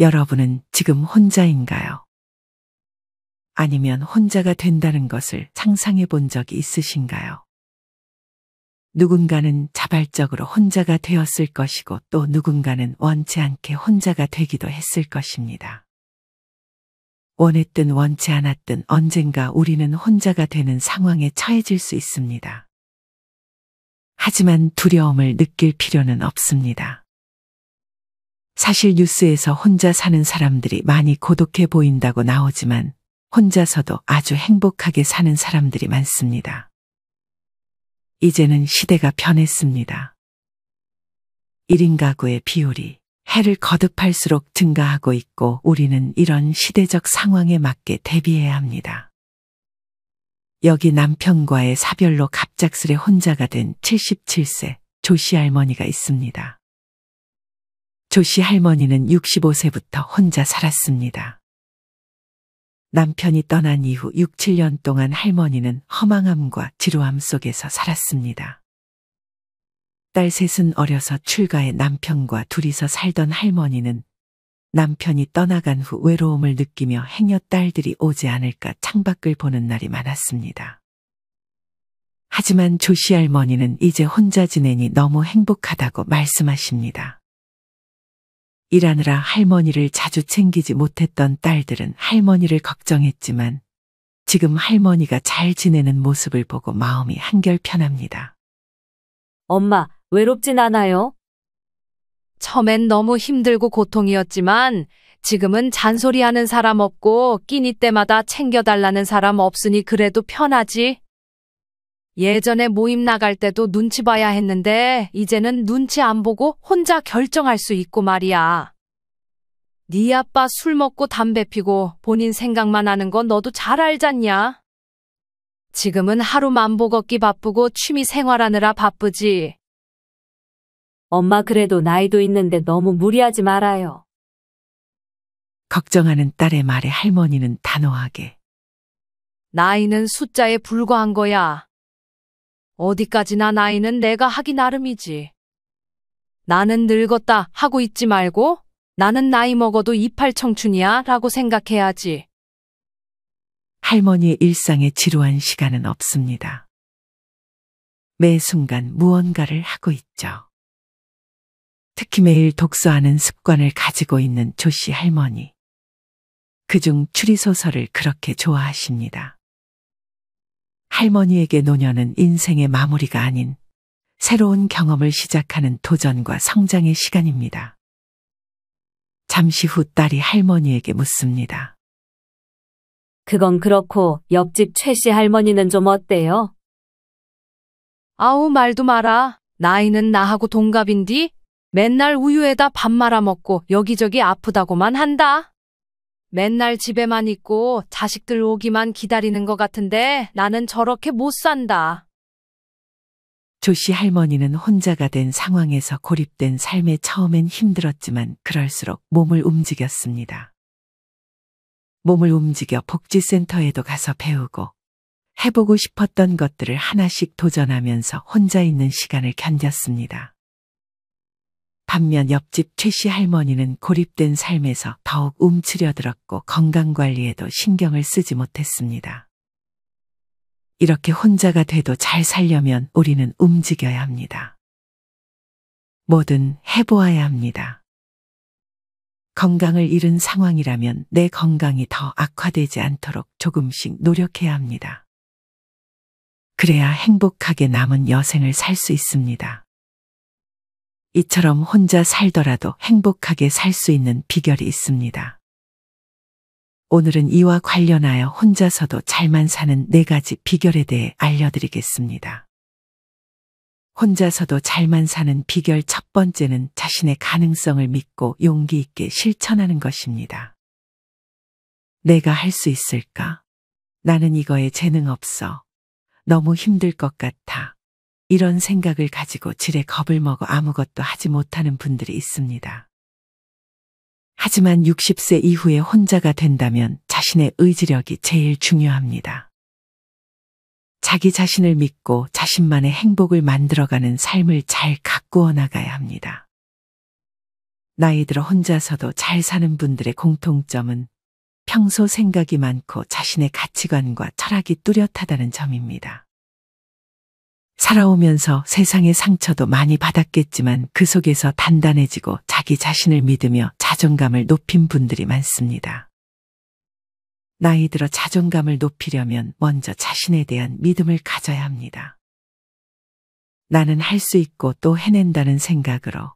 여러분은 지금 혼자인가요? 아니면 혼자가 된다는 것을 상상해 본 적이 있으신가요? 누군가는 자발적으로 혼자가 되었을 것이고 또 누군가는 원치 않게 혼자가 되기도 했을 것입니다. 원했든 원치 않았든 언젠가 우리는 혼자가 되는 상황에 처해질 수 있습니다. 하지만 두려움을 느낄 필요는 없습니다. 사실 뉴스에서 혼자 사는 사람들이 많이 고독해 보인다고 나오지만 혼자서도 아주 행복하게 사는 사람들이 많습니다. 이제는 시대가 변했습니다. 1인 가구의 비율이 해를 거듭할수록 증가하고 있고 우리는 이런 시대적 상황에 맞게 대비해야 합니다. 여기 남편과의 사별로 갑작스레 혼자가 된 77세 조씨 할머니가 있습니다. 조씨 할머니는 65세부터 혼자 살았습니다. 남편이 떠난 이후 6, 7년 동안 할머니는 허망함과 지루함 속에서 살았습니다. 딸 셋은 어려서 출가해 남편과 둘이서 살던 할머니는 남편이 떠나간 후 외로움을 느끼며 행여 딸들이 오지 않을까 창밖을 보는 날이 많았습니다. 하지만 조씨 할머니는 이제 혼자 지내니 너무 행복하다고 말씀하십니다. 일하느라 할머니를 자주 챙기지 못했던 딸들은 할머니를 걱정했지만 지금 할머니가 잘 지내는 모습을 보고 마음이 한결 편합니다. 엄마, 외롭진 않아요? 처음엔 너무 힘들고 고통이었지만 지금은 잔소리하는 사람 없고 끼니 때마다 챙겨달라는 사람 없으니 그래도 편하지. 예전에 모임 나갈 때도 눈치 봐야 했는데 이제는 눈치 안 보고 혼자 결정할 수 있고 말이야. 네 아빠 술 먹고 담배 피고 본인 생각만 하는 거 너도 잘 알잖냐? 지금은 하루 만보 걷기 바쁘고 취미 생활하느라 바쁘지. 엄마 그래도 나이도 있는데 너무 무리하지 말아요. 걱정하는 딸의 말에 할머니는 단호하게 나이는 숫자에 불과한 거야. 어디까지나 나이는 내가 하기 나름이지. 나는 늙었다 하고 있지 말고 나는 나이 먹어도 이팔 청춘이야 라고 생각해야지. 할머니의 일상에 지루한 시간은 없습니다. 매 순간 무언가를 하고 있죠. 특히 매일 독서하는 습관을 가지고 있는 조씨 할머니. 그중 추리소설을 그렇게 좋아하십니다. 할머니에게 노년은 인생의 마무리가 아닌 새로운 경험을 시작하는 도전과 성장의 시간입니다. 잠시 후 딸이 할머니에게 묻습니다. 그건 그렇고 옆집 최씨 할머니는 좀 어때요? 아우 말도 마라. 나이는 나하고 동갑인디 맨날 우유에다 밥 말아 먹고 여기저기 아프다고만 한다. 맨날 집에만 있고 자식들 오기만 기다리는 것 같은데 나는 저렇게 못 산다. 조씨 할머니는 혼자가 된 상황에서 고립된 삶에 처음엔 힘들었지만 그럴수록 몸을 움직였습니다. 몸을 움직여 복지센터에도 가서 배우고 해보고 싶었던 것들을 하나씩 도전하면서 혼자 있는 시간을 견뎠습니다. 반면 옆집 최씨 할머니는 고립된 삶에서 더욱 움츠려들었고 건강관리에도 신경을 쓰지 못했습니다. 이렇게 혼자가 돼도 잘 살려면 우리는 움직여야 합니다. 뭐든 해보아야 합니다. 건강을 잃은 상황이라면 내 건강이 더 악화되지 않도록 조금씩 노력해야 합니다. 그래야 행복하게 남은 여생을 살 수 있습니다. 이처럼 혼자 살더라도 행복하게 살 수 있는 비결이 있습니다. 오늘은 이와 관련하여 혼자서도 잘만 사는 4가지 비결에 대해 알려드리겠습니다. 혼자서도 잘만 사는 비결 첫 번째는 자신의 가능성을 믿고 용기 있게 실천하는 것입니다. 내가 할 수 있을까? 나는 이거에 재능 없어. 너무 힘들 것 같아. 이런 생각을 가지고 지레 겁을 먹어 아무것도 하지 못하는 분들이 있습니다. 하지만 60세 이후에 혼자가 된다면 자신의 의지력이 제일 중요합니다. 자기 자신을 믿고 자신만의 행복을 만들어가는 삶을 잘 가꾸어 나가야 합니다. 나이 들어 혼자서도 잘 사는 분들의 공통점은 평소 생각이 많고 자신의 가치관과 철학이 뚜렷하다는 점입니다. 살아오면서 세상의 상처도 많이 받았겠지만 그 속에서 단단해지고 자기 자신을 믿으며 자존감을 높인 분들이 많습니다. 나이 들어 자존감을 높이려면 먼저 자신에 대한 믿음을 가져야 합니다. 나는 할 수 있고 또 해낸다는 생각으로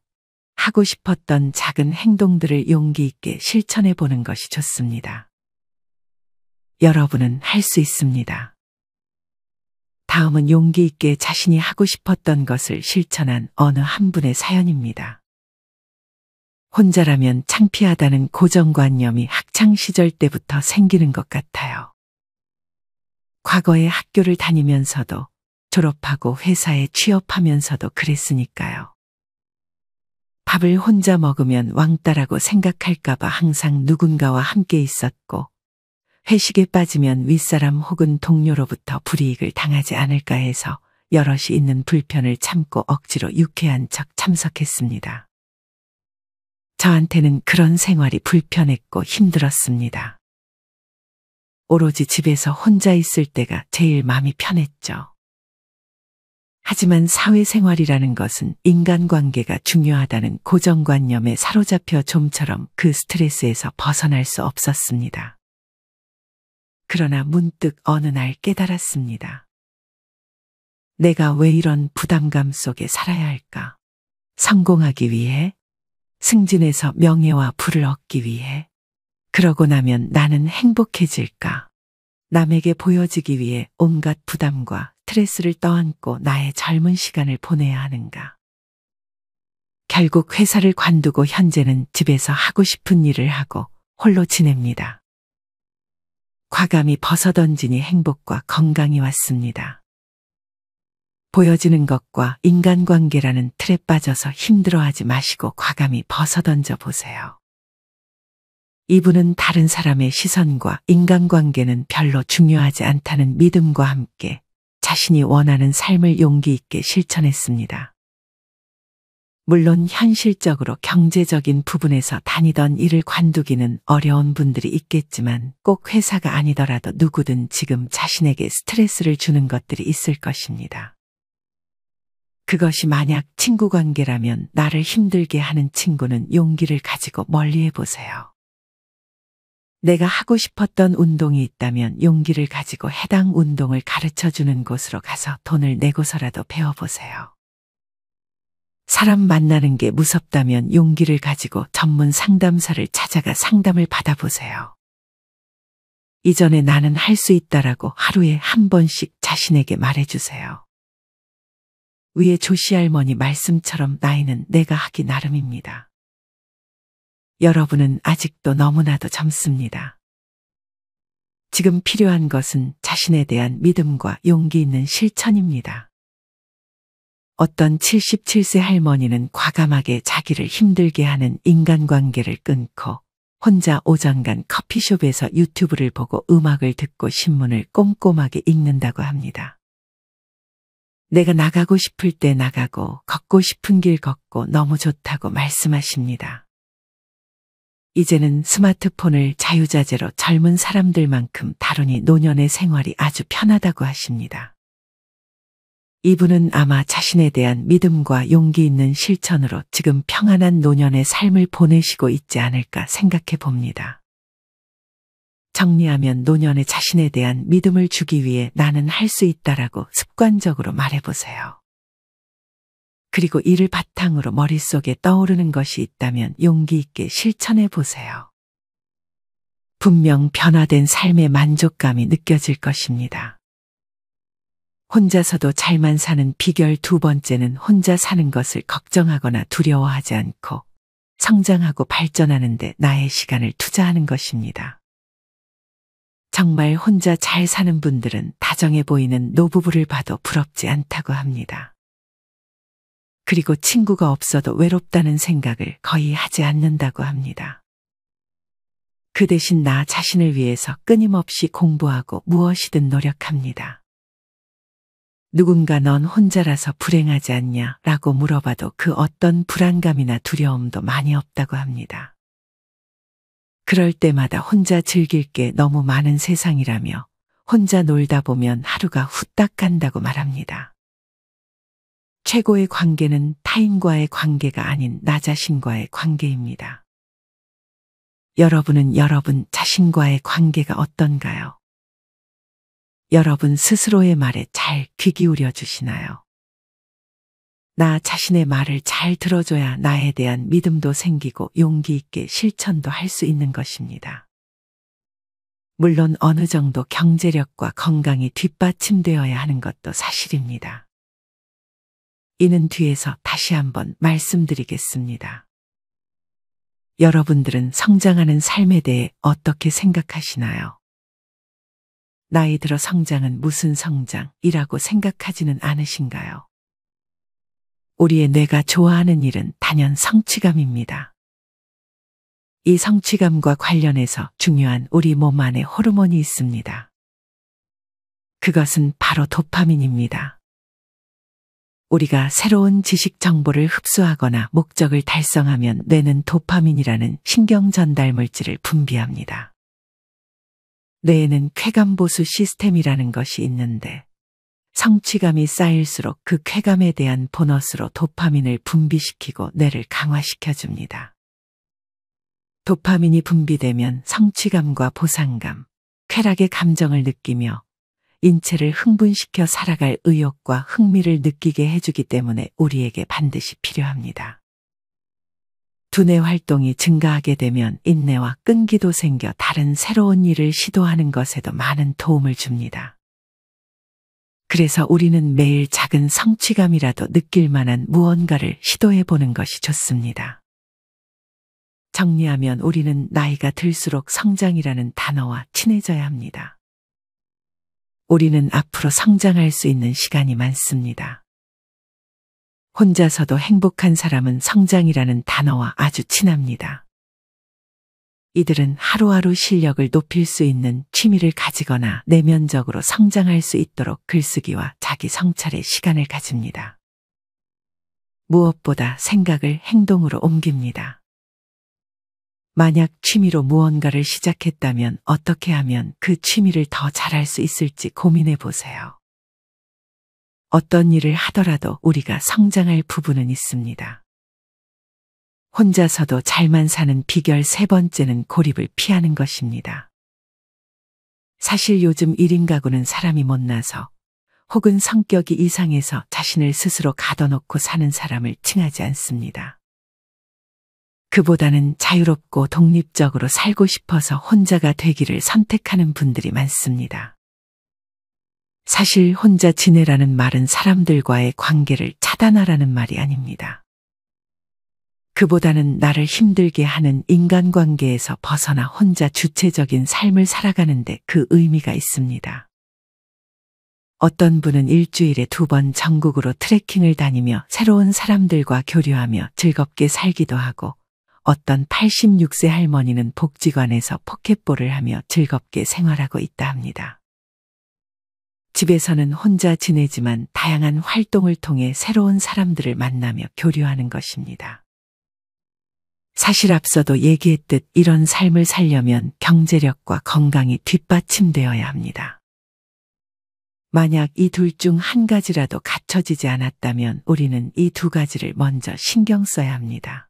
하고 싶었던 작은 행동들을 용기 있게 실천해 보는 것이 좋습니다. 여러분은 할 수 있습니다. 다음은 용기 있게 자신이 하고 싶었던 것을 실천한 어느 한 분의 사연입니다. 혼자라면 창피하다는 고정관념이 학창시절 때부터 생기는 것 같아요. 과거에 학교를 다니면서도 졸업하고 회사에 취업하면서도 그랬으니까요. 밥을 혼자 먹으면 왕따라고 생각할까봐 항상 누군가와 함께 있었고, 회식에 빠지면 윗사람 혹은 동료로부터 불이익을 당하지 않을까 해서 여럿이 있는 불편을 참고 억지로 유쾌한 척 참석했습니다. 저한테는 그런 생활이 불편했고 힘들었습니다. 오로지 집에서 혼자 있을 때가 제일 마음이 편했죠. 하지만 사회생활이라는 것은 인간관계가 중요하다는 고정관념에 사로잡혀 좀처럼 그 스트레스에서 벗어날 수 없었습니다. 그러나 문득 어느 날 깨달았습니다. 내가 왜 이런 부담감 속에 살아야 할까? 성공하기 위해? 승진해서 명예와 부를 얻기 위해? 그러고 나면 나는 행복해질까? 남에게 보여지기 위해 온갖 부담과 스트레스를 떠안고 나의 젊은 시간을 보내야 하는가? 결국 회사를 관두고 현재는 집에서 하고 싶은 일을 하고 홀로 지냅니다. 과감히 벗어던지니 행복과 건강이 왔습니다. 보여지는 것과 인간관계라는 틀에 빠져서 힘들어하지 마시고 과감히 벗어던져 보세요. 이분은 다른 사람의 시선과 인간관계는 별로 중요하지 않다는 믿음과 함께 자신이 원하는 삶을 용기 있게 실천했습니다. 물론 현실적으로 경제적인 부분에서 다니던 일을 관두기는 어려운 분들이 있겠지만 꼭 회사가 아니더라도 누구든 지금 자신에게 스트레스를 주는 것들이 있을 것입니다. 그것이 만약 친구 관계라면 나를 힘들게 하는 친구는 용기를 가지고 멀리 해보세요. 내가 하고 싶었던 운동이 있다면 용기를 가지고 해당 운동을 가르쳐 주는 곳으로 가서 돈을 내고서라도 배워보세요. 사람 만나는 게 무섭다면 용기를 가지고 전문 상담사를 찾아가 상담을 받아보세요. 이전에 나는 할 수 있다라고 하루에 한 번씩 자신에게 말해주세요. 위에 조씨할머니 말씀처럼 나이는 내가 하기 나름입니다. 여러분은 아직도 너무나도 젊습니다. 지금 필요한 것은 자신에 대한 믿음과 용기 있는 실천입니다. 어떤 77세 할머니는 과감하게 자기를 힘들게 하는 인간관계를 끊고 혼자 오전간 커피숍에서 유튜브를 보고 음악을 듣고 신문을 꼼꼼하게 읽는다고 합니다. 내가 나가고 싶을 때 나가고 걷고 싶은 길 걷고 너무 좋다고 말씀하십니다. 이제는 스마트폰을 자유자재로 젊은 사람들만큼 다루니 노년의 생활이 아주 편하다고 하십니다. 이분은 아마 자신에 대한 믿음과 용기 있는 실천으로 지금 평안한 노년의 삶을 보내시고 있지 않을까 생각해 봅니다. 정리하면 노년에 자신에 대한 믿음을 주기 위해 나는 할 수 있다라고 습관적으로 말해보세요. 그리고 이를 바탕으로 머릿속에 떠오르는 것이 있다면 용기 있게 실천해 보세요. 분명 변화된 삶의 만족감이 느껴질 것입니다. 혼자서도 잘만 사는 비결 두 번째는 혼자 사는 것을 걱정하거나 두려워하지 않고 성장하고 발전하는 데 나의 시간을 투자하는 것입니다. 정말 혼자 잘 사는 분들은 다정해 보이는 노부부를 봐도 부럽지 않다고 합니다. 그리고 친구가 없어도 외롭다는 생각을 거의 하지 않는다고 합니다. 그 대신 나 자신을 위해서 끊임없이 공부하고 무엇이든 노력합니다. 누군가 넌 혼자라서 불행하지 않냐 라고 물어봐도 그 어떤 불안감이나 두려움도 많이 없다고 합니다. 그럴 때마다 혼자 즐길 게 너무 많은 세상이라며 혼자 놀다 보면 하루가 후딱 간다고 말합니다. 최고의 관계는 타인과의 관계가 아닌 나 자신과의 관계입니다. 여러분은 여러분 자신과의 관계가 어떤가요? 여러분 스스로의 말에 잘 귀 기울여 주시나요? 나 자신의 말을 잘 들어줘야 나에 대한 믿음도 생기고 용기 있게 실천도 할 수 있는 것입니다. 물론 어느 정도 경제력과 건강이 뒷받침되어야 하는 것도 사실입니다. 이는 뒤에서 다시 한번 말씀드리겠습니다. 여러분들은 성장하는 삶에 대해 어떻게 생각하시나요? 나이 들어 성장은 무슨 성장이라고 생각하지는 않으신가요? 우리의 뇌가 좋아하는 일은 단연 성취감입니다. 이 성취감과 관련해서 중요한 우리 몸 안에 호르몬이 있습니다. 그것은 바로 도파민입니다. 우리가 새로운 지식 정보를 흡수하거나 목적을 달성하면 뇌는 도파민이라는 신경 전달 물질을 분비합니다. 뇌에는 쾌감보수 시스템이라는 것이 있는데 성취감이 쌓일수록 그 쾌감에 대한 보너스로 도파민을 분비시키고 뇌를 강화시켜줍니다. 도파민이 분비되면 성취감과 보상감, 쾌락의 감정을 느끼며 인체를 흥분시켜 살아갈 의욕과 흥미를 느끼게 해주기 때문에 우리에게 반드시 필요합니다. 두뇌 활동이 증가하게 되면 인내와 끈기도 생겨 다른 새로운 일을 시도하는 것에도 많은 도움을 줍니다. 그래서 우리는 매일 작은 성취감이라도 느낄 만한 무언가를 시도해 보는 것이 좋습니다. 정리하면 우리는 나이가 들수록 성장이라는 단어와 친해져야 합니다. 우리는 앞으로 성장할 수 있는 시간이 많습니다. 혼자서도 행복한 사람은 성장이라는 단어와 아주 친합니다. 이들은 하루하루 실력을 높일 수 있는 취미를 가지거나 내면적으로 성장할 수 있도록 글쓰기와 자기 성찰의 시간을 가집니다. 무엇보다 생각을 행동으로 옮깁니다. 만약 취미로 무언가를 시작했다면 어떻게 하면 그 취미를 더 잘할 수 있을지 고민해 보세요. 어떤 일을 하더라도 우리가 성장할 부분은 있습니다. 혼자서도 잘만 사는 비결 세 번째는 고립을 피하는 것입니다. 사실 요즘 1인 가구는 사람이 못나서 혹은 성격이 이상해서 자신을 스스로 가둬놓고 사는 사람을 칭하지 않습니다. 그보다는 자유롭고 독립적으로 살고 싶어서 혼자가 되기를 선택하는 분들이 많습니다. 사실 혼자 지내라는 말은 사람들과의 관계를 차단하라는 말이 아닙니다. 그보다는 나를 힘들게 하는 인간관계에서 벗어나 혼자 주체적인 삶을 살아가는데 그 의미가 있습니다. 어떤 분은 일주일에 2번 전국으로 트레킹을 다니며 새로운 사람들과 교류하며 즐겁게 살기도 하고 어떤 86세 할머니는 복지관에서 포켓볼을 하며 즐겁게 생활하고 있다 합니다. 집에서는 혼자 지내지만 다양한 활동을 통해 새로운 사람들을 만나며 교류하는 것입니다. 사실 앞서도 얘기했듯 이런 삶을 살려면 경제력과 건강이 뒷받침되어야 합니다. 만약 이 둘 중 한 가지라도 갖춰지지 않았다면 우리는 이 2가지를 먼저 신경 써야 합니다.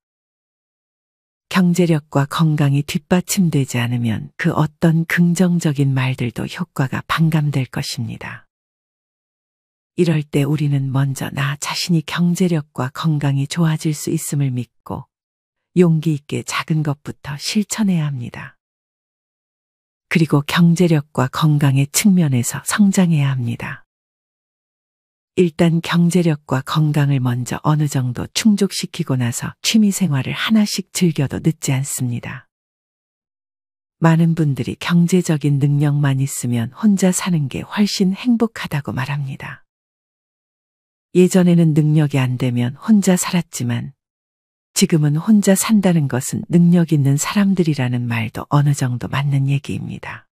경제력과 건강이 뒷받침되지 않으면 그 어떤 긍정적인 말들도 효과가 반감될 것입니다. 이럴 때 우리는 먼저 나 자신이 경제력과 건강이 좋아질 수 있음을 믿고 용기 있게 작은 것부터 실천해야 합니다. 그리고 경제력과 건강의 측면에서 성장해야 합니다. 일단 경제력과 건강을 먼저 어느 정도 충족시키고 나서 취미생활을 하나씩 즐겨도 늦지 않습니다. 많은 분들이 경제적인 능력만 있으면 혼자 사는 게 훨씬 행복하다고 말합니다. 예전에는 능력이 안 되면 혼자 살았지만 지금은 혼자 산다는 것은 능력 있는 사람들이라는 말도 어느 정도 맞는 얘기입니다.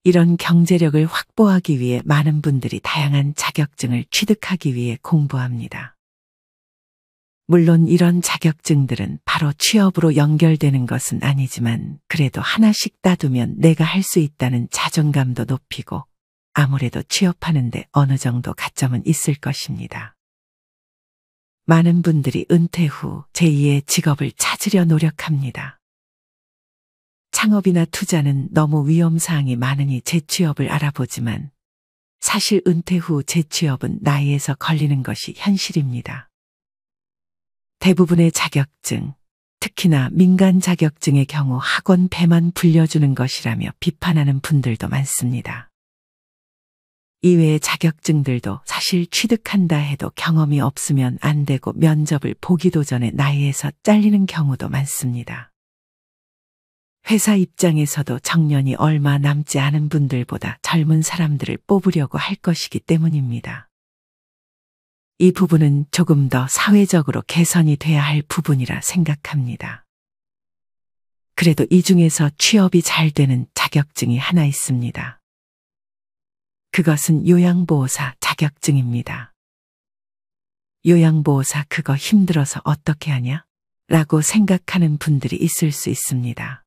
이런 경제력을 확보하기 위해 많은 분들이 다양한 자격증을 취득하기 위해 공부합니다. 물론 이런 자격증들은 바로 취업으로 연결되는 것은 아니지만 그래도 하나씩 따두면 내가 할 수 있다는 자존감도 높이고 아무래도 취업하는데 어느 정도 가점은 있을 것입니다. 많은 분들이 은퇴 후 제2의 직업을 찾으려 노력합니다. 창업이나 투자는 너무 위험사항이 많으니 재취업을 알아보지만 사실 은퇴 후 재취업은 나이에서 걸리는 것이 현실입니다. 대부분의 자격증, 특히나 민간 자격증의 경우 학원 배만 불려주는 것이라며 비판하는 분들도 많습니다. 이외의 자격증들도 사실 취득한다 해도 경험이 없으면 안 되고 면접을 보기도 전에 나이에서 잘리는 경우도 많습니다. 회사 입장에서도 정년이 얼마 남지 않은 분들보다 젊은 사람들을 뽑으려고 할 것이기 때문입니다. 이 부분은 조금 더 사회적으로 개선이 돼야 할 부분이라 생각합니다. 그래도 이 중에서 취업이 잘 되는 자격증이 하나 있습니다. 그것은 요양보호사 자격증입니다. 요양보호사 그거 힘들어서 어떻게 하냐? 라고 생각하는 분들이 있을 수 있습니다.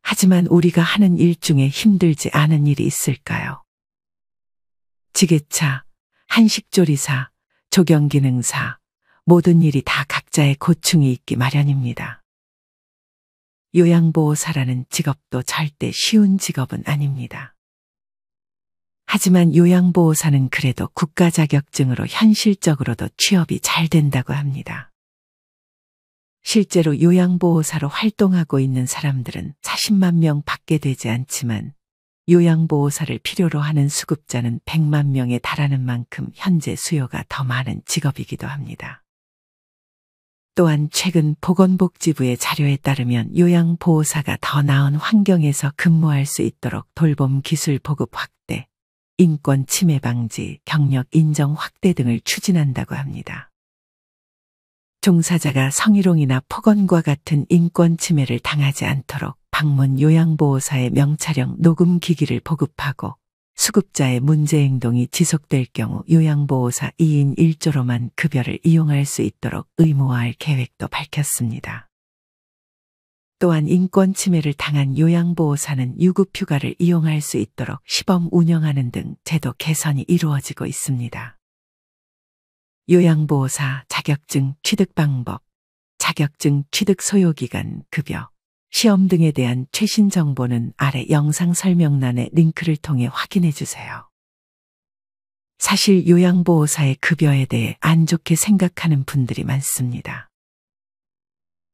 하지만 우리가 하는 일 중에 힘들지 않은 일이 있을까요? 지게차, 한식조리사, 조경기능사, 모든 일이 다 각자의 고충이 있기 마련입니다. 요양보호사라는 직업도 절대 쉬운 직업은 아닙니다. 하지만 요양보호사는 그래도 국가 자격증으로 현실적으로도 취업이 잘 된다고 합니다. 실제로 요양보호사로 활동하고 있는 사람들은 40만 명 밖에 되지 않지만 요양보호사를 필요로 하는 수급자는 100만 명에 달하는 만큼 현재 수요가 더 많은 직업이기도 합니다. 또한 최근 보건복지부의 자료에 따르면 요양보호사가 더 나은 환경에서 근무할 수 있도록 돌봄 기술 보급 확대, 인권 침해 방지, 경력 인정 확대 등을 추진한다고 합니다. 종사자가 성희롱이나 폭언과 같은 인권 침해를 당하지 않도록 방문 요양보호사의 명찰형 녹음 기기를 보급하고 수급자의 문제 행동이 지속될 경우 요양보호사 2인 1조로만 급여를 이용할 수 있도록 의무화할 계획도 밝혔습니다. 또한 인권 침해를 당한 요양보호사는 유급휴가를 이용할 수 있도록 시범 운영하는 등 제도 개선이 이루어지고 있습니다. 요양보호사 자격증 취득 방법, 자격증 취득 소요기간, 급여, 시험 등에 대한 최신 정보는 아래 영상 설명란의 링크를 통해 확인해 주세요. 사실 요양보호사의 급여에 대해 안 좋게 생각하는 분들이 많습니다.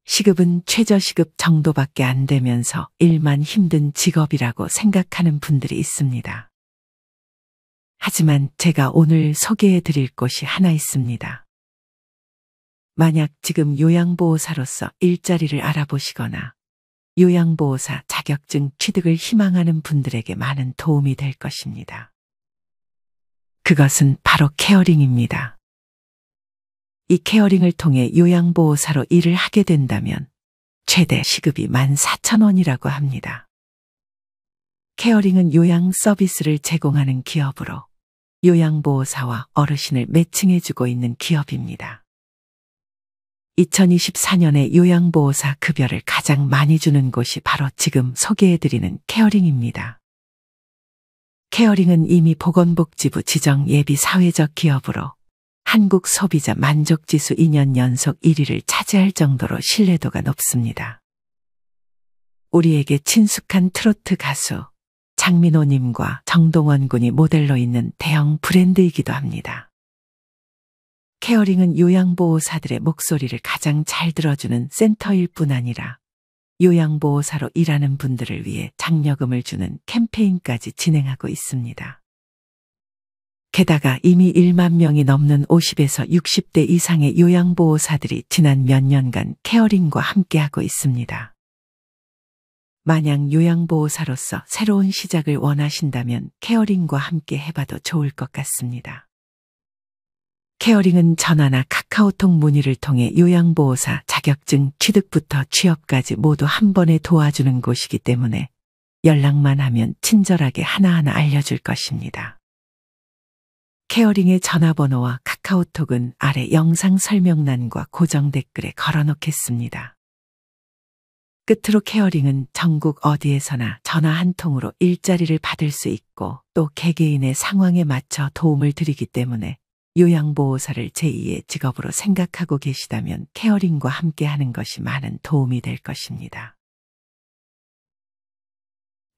시급은 최저시급 정도밖에 안 되면서 일만 힘든 직업이라고 생각하는 분들이 있습니다. 하지만 제가 오늘 소개해 드릴 곳이 하나 있습니다. 만약 지금 요양보호사로서 일자리를 알아보시거나 요양보호사 자격증 취득을 희망하는 분들에게 많은 도움이 될 것입니다. 그것은 바로 케어링입니다. 이 케어링을 통해 요양보호사로 일을 하게 된다면 최대 시급이 14,000원이라고 합니다. 케어링은 요양 서비스를 제공하는 기업으로 요양보호사와 어르신을 매칭해주고 있는 기업입니다. 2024년에 요양보호사 급여를 가장 많이 주는 곳이 바로 지금 소개해드리는 케어링입니다. 케어링은 이미 보건복지부 지정 예비 사회적 기업으로 한국 소비자 만족지수 2년 연속 1위를 차지할 정도로 신뢰도가 높습니다. 우리에게 친숙한 트로트 가수 장민호님과 정동원 군이 모델로 있는 대형 브랜드이기도 합니다. 케어링은 요양보호사들의 목소리를 가장 잘 들어주는 센터일 뿐 아니라 요양보호사로 일하는 분들을 위해 장려금을 주는 캠페인까지 진행하고 있습니다. 게다가 이미 1만 명이 넘는 50에서 60대 이상의 요양보호사들이 지난 몇 년간 케어링과 함께하고 있습니다. 만약 요양보호사로서 새로운 시작을 원하신다면 케어링과 함께 해봐도 좋을 것 같습니다. 케어링은 전화나 카카오톡 문의를 통해 요양보호사 자격증 취득부터 취업까지 모두 한 번에 도와주는 곳이기 때문에 연락만 하면 친절하게 하나하나 알려줄 것입니다. 케어링의 전화번호와 카카오톡은 아래 영상 설명란과 고정 댓글에 걸어놓겠습니다. 끝으로 케어링은 전국 어디에서나 전화 한 통으로 일자리를 받을 수 있고 또 개개인의 상황에 맞춰 도움을 드리기 때문에 요양보호사를 제2의 직업으로 생각하고 계시다면 케어링과 함께 하는 것이 많은 도움이 될 것입니다.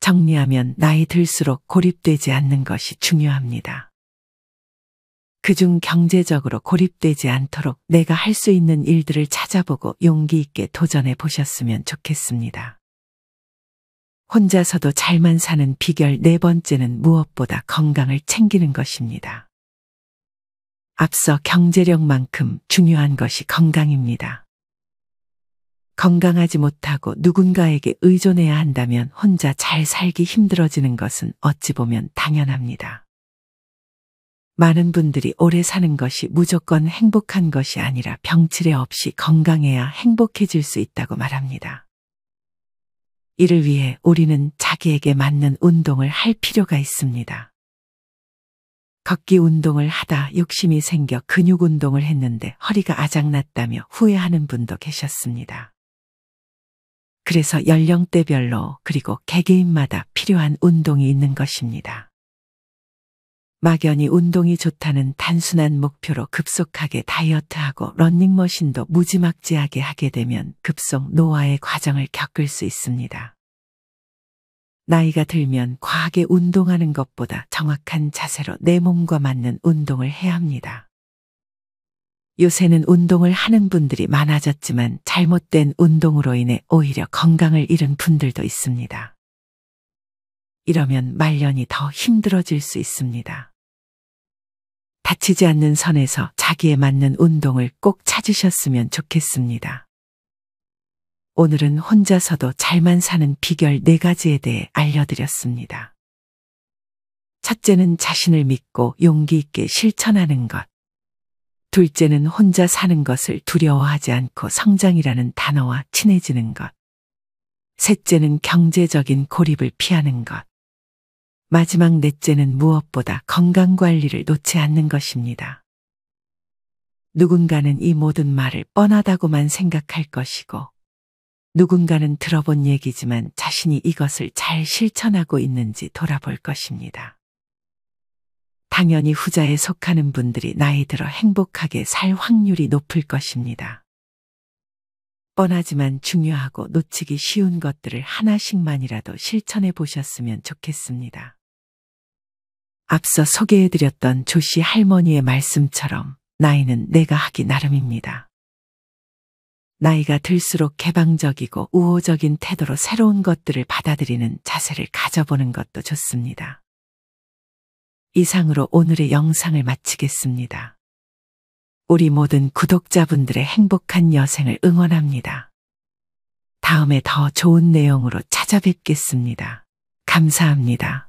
정리하면 나이 들수록 고립되지 않는 것이 중요합니다. 그중 경제적으로 고립되지 않도록 내가 할 수 있는 일들을 찾아보고 용기 있게 도전해 보셨으면 좋겠습니다. 혼자서도 잘만 사는 비결 네 번째는 무엇보다 건강을 챙기는 것입니다. 앞서 경제력만큼 중요한 것이 건강입니다. 건강하지 못하고 누군가에게 의존해야 한다면 혼자 잘 살기 힘들어지는 것은 어찌 보면 당연합니다. 많은 분들이 오래 사는 것이 무조건 행복한 것이 아니라 병치레 없이 건강해야 행복해질 수 있다고 말합니다. 이를 위해 우리는 자기에게 맞는 운동을 할 필요가 있습니다. 걷기 운동을 하다 욕심이 생겨 근육 운동을 했는데 허리가 아작났다며 후회하는 분도 계셨습니다. 그래서 연령대별로 그리고 개개인마다 필요한 운동이 있는 것입니다. 막연히 운동이 좋다는 단순한 목표로 급속하게 다이어트하고 러닝머신도 무지막지하게 하게 되면 급속 노화의 과정을 겪을 수 있습니다. 나이가 들면 과하게 운동하는 것보다 정확한 자세로 내 몸과 맞는 운동을 해야 합니다. 요새는 운동을 하는 분들이 많아졌지만 잘못된 운동으로 인해 오히려 건강을 잃은 분들도 있습니다. 이러면 말년이 더 힘들어질 수 있습니다. 다치지 않는 선에서 자기에 맞는 운동을 꼭 찾으셨으면 좋겠습니다. 오늘은 혼자서도 잘만 사는 비결 4가지에 대해 알려드렸습니다. 첫째는 자신을 믿고 용기 있게 실천하는 것. 둘째는 혼자 사는 것을 두려워하지 않고 성장이라는 단어와 친해지는 것. 셋째는 경제적인 고립을 피하는 것. 마지막 넷째는 무엇보다 건강관리를 놓지 않는 것입니다. 누군가는 이 모든 말을 뻔하다고만 생각할 것이고 누군가는 들어본 얘기지만 자신이 이것을 잘 실천하고 있는지 돌아볼 것입니다. 당연히 후자에 속하는 분들이 나이 들어 행복하게 살 확률이 높을 것입니다. 뻔하지만 중요하고 놓치기 쉬운 것들을 하나씩만이라도 실천해 보셨으면 좋겠습니다. 앞서 소개해드렸던 조씨 할머니의 말씀처럼 나이는 내가 하기 나름입니다. 나이가 들수록 개방적이고 우호적인 태도로 새로운 것들을 받아들이는 자세를 가져보는 것도 좋습니다. 이상으로 오늘의 영상을 마치겠습니다. 우리 모든 구독자분들의 행복한 여생을 응원합니다. 다음에 더 좋은 내용으로 찾아뵙겠습니다. 감사합니다.